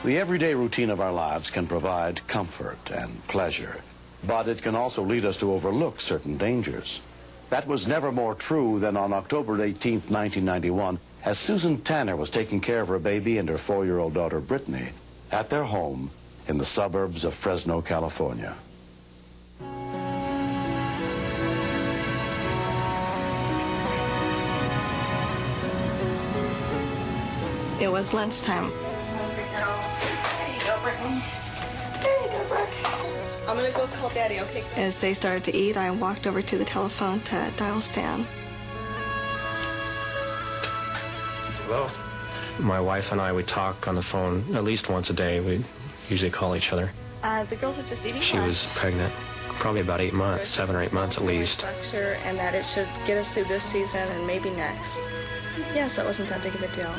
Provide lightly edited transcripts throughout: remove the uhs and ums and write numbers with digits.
The everyday routine of our lives can provide comfort and pleasure, but it can also lead us to overlook certain dangers. That was never more true than on October 18th, 1991, as Susan Tanner was taking care of her baby and her 4-year-old daughter, Brittany, at their home in the suburbs of Fresno, California. It was lunchtime. There you go, Brittany. There you go, Brooke. I'm going to go call Daddy, okay? As they started to eat, I walked over to the telephone to dial Stan. Hello? My wife and I would talk on the phone at least once a day. We'd usually call each other. The girls were just eating She lunch. was pregnant, probably about 8 months, 7 or 8 months at least. Structure, and that it should get us through this season and maybe next. Yes, it wasn't that big of a deal.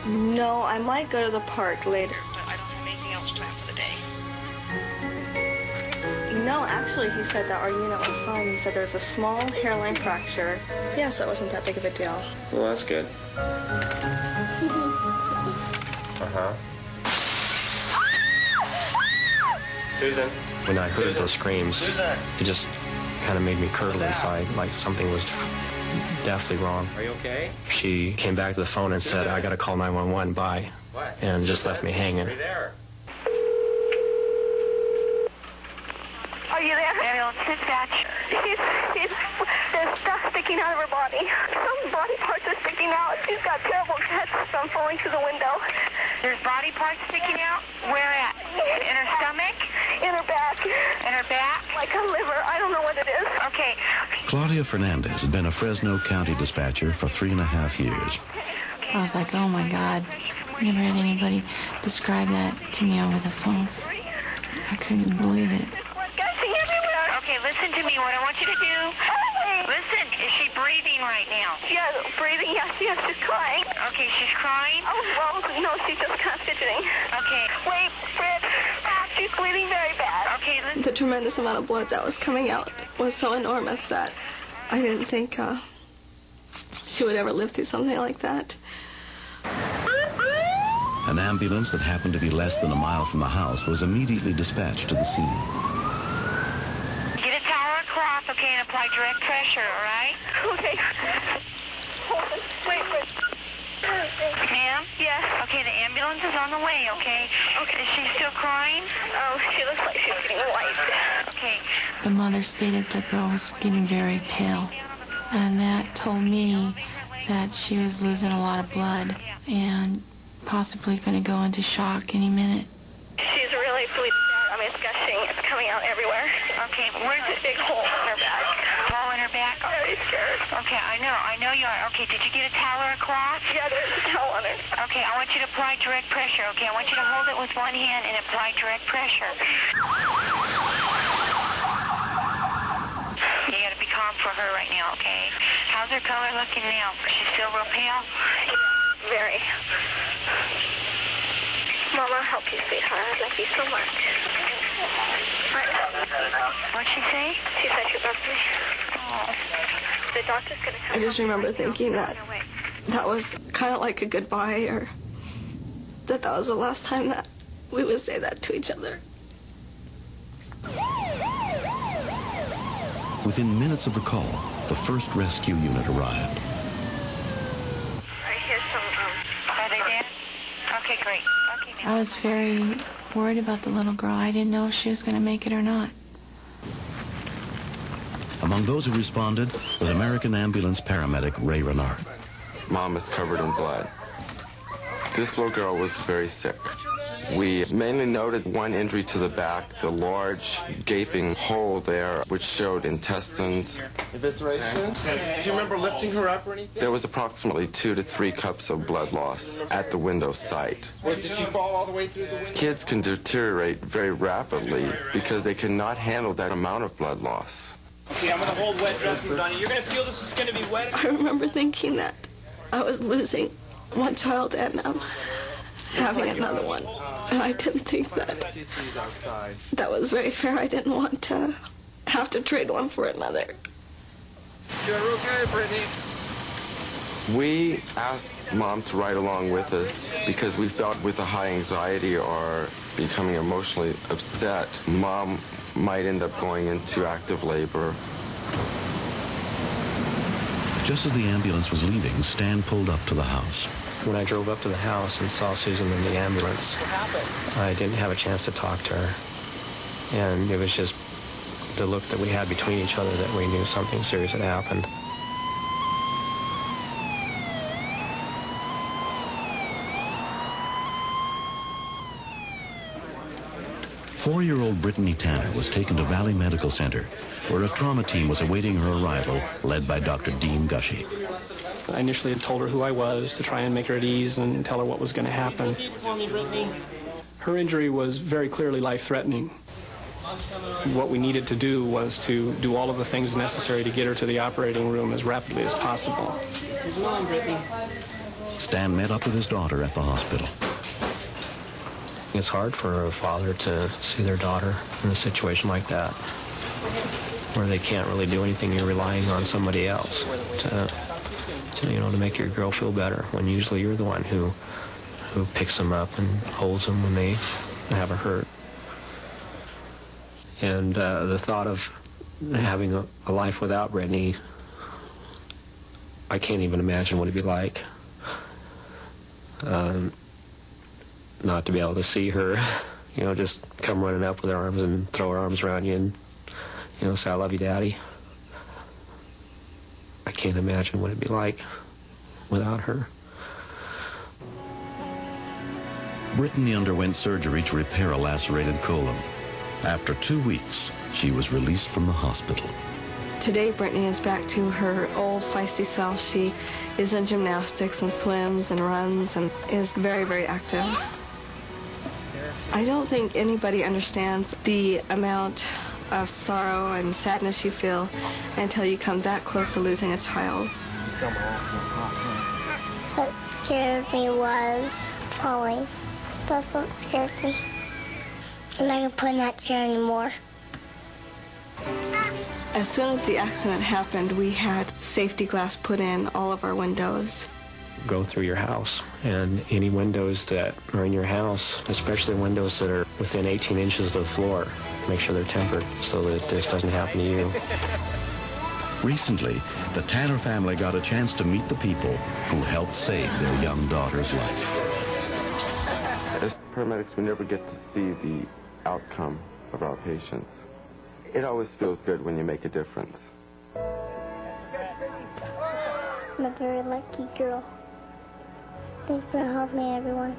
No, I might go to the park later, but I don't have anything else planned for the day. No, actually, he said that our unit was fine. He said there's a small hairline fracture. Yes, it wasn't that big of a deal. Well, that's good. Uh-huh. Susan? When I heard those screams, it just kind of made me curdle inside, like something was definitely wrong. Are you okay? She came back to the phone and said, I got to call 911, bye. What? And just left me hanging. Are you there? Are you there? Ambulance dispatch. There's stuff sticking out of her body. Some body parts are sticking out. She's got terrible cuts from falling through the window. There's body parts sticking out? Where at? In her stomach? In her back. In her back? Like her liver. I don't know what it is. Okay. Claudia Fernandez had been a Fresno County dispatcher for 3.5 years. I was like, oh my God. Never had anybody describe that to me over the phone. I couldn't believe it. Gushing everywhere. Okay, listen to me. What I want you to do. Listen, is she breathing right now? Yeah, breathing. Yes, she's crying. Okay, she's crying? Oh, well, no, she's just kind of fidgeting. Okay. Wait, Britt. She's bleeding very bad. Okay, listen. The tremendous amount of blood that was coming out was so enormous that I didn't think she would ever live through something like that. An ambulance that happened to be less than a mile from the house was immediately dispatched to the scene. Get a towel or cloth, okay, and apply direct pressure, all right? Okay. Hold on. Wait. Ma'am? Yes. Okay, the ambulance is on the way, okay? Okay. Is she still crying? Oh, she looks like she's getting white. Okay. The mother stated the girl was getting very pale. And that told me that she was losing a lot of blood and possibly going to go into shock any minute. She's really bleeding out. I mean, it's gushing. It's coming out everywhere. Okay, where's There's a big hole in her back. hole in her back? Very scared. Okay, I know you are. Okay, did you get a towel or a cloth? Yeah, there's a towel on her. Okay, I want you to apply direct pressure, okay? I want you to hold it with one hand and apply direct pressure. You gotta be calm for her right now, okay? How's her color looking now? She's still real pale? Very. Mama, help you, sweetheart. I love you so much. What'd she say? She said she loves me. Oh. The doctor's going to come. I just remember thinking that was kind of like a goodbye, or that was the last time that we would say that to each other. Within minutes of the call, the first rescue unit arrived. I hear some, Are they there? Okay, great. Okay, now. I was very worried about the little girl. I didn't know if she was going to make it or not. Among those who responded was American ambulance paramedic Ray Renard. Mom is covered in blood. This little girl was very sick. We mainly noted one injury to the back, the large gaping hole there, which showed intestines. Evisceration? Do you remember lifting her up or anything? There was approximately 2 to 3 cups of blood loss at the window site. What, did she fall all the way through the window? Kids can deteriorate very rapidly because they cannot handle that amount of blood loss. Okay, I'm going to hold wet dressings on you. You're going to feel this is going to be wet. I remember thinking that I was losing one child and having another one. And I didn't think that was very fair. I didn't want to have to trade one for another. You're okay, Brittany. We asked Mom to ride along with us because we felt with a high anxiety or becoming emotionally upset, Mom might end up going into active labor. Just as the ambulance was leaving, Stan pulled up to the house. When I drove up to the house and saw Susan in the ambulance, I didn't have a chance to talk to her. And it was just the look that we had between each other that we knew something serious had happened. Four-year-old Brittany Tanner was taken to Valley Medical Center, where a trauma team was awaiting her arrival, led by Dr. Dean Gushy. I initially had told her who I was to try and make her at ease and tell her what was going to happen. Her injury was very clearly life-threatening. What we needed to do was to do all of the things necessary to get her to the operating room as rapidly as possible. Stan met up with his daughter at the hospital. It's hard for a father to see their daughter in a situation like that, where they can't really do anything. You're relying on somebody else to make your girl feel better, when usually you're the one who picks them up and holds them when they have a hurt. And the thought of having a life without Brittany, I can't even imagine what it'd be like. Not to be able to see her, just come running up with her arms and throw her arms around you and, say, I love you, Daddy. I can't imagine what it'd be like without her. Brittany underwent surgery to repair a lacerated colon. After 2 weeks, she was released from the hospital. Today, Brittany is back to her old feisty self. She is in gymnastics and swims and runs and is very, very active. I don't think anybody understands the amount of sorrow and sadness you feel until you come that close to losing a child. What scared me was falling. That's what scared me. I'm not going to put in that chair anymore. As soon as the accident happened, we had safety glass put in all of our windows. Go through your house, and any windows that are in your house, especially windows that are within 18 inches of the floor, make sure they're tempered so that this doesn't happen to you. Recently, the Tanner family got a chance to meet the people who helped save their young daughter's life. As paramedics, we never get to see the outcome of our patients. It always feels good when you make a difference. I'm a very lucky girl. Thanks for helping me, everyone.